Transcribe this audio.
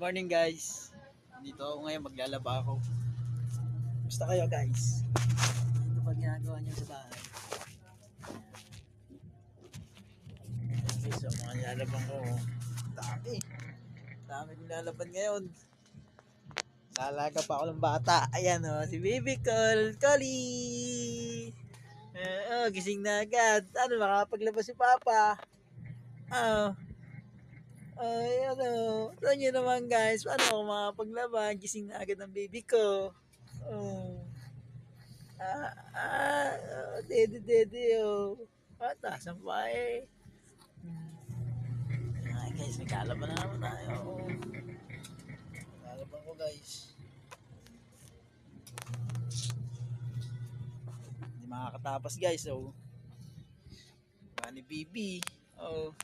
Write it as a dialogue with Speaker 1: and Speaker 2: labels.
Speaker 1: Morning guys. Dito ako ngayon, maglalaba ako. Gusto kayo guys? Ito ba ginagawa niyo sa bahay? Okay, so mga nilalaban ko. Dami. Dami nilalaban ngayon. Lalaga pa ako ng bata. Ayan o, si Baby Collie. Gising na agad. Ano, makapaglabas si Papa. Ay, ito nyo naman guys, paano ako makapaglaba? Gising na agad ng baby ko. Oh. Dede, oh. Taas ang pa eh. Ay guys, nagkalaban na naman tayo. Oh. Nagkalaban ko guys. Hindi makakatapas guys, oh. Ni Bibi. Oh.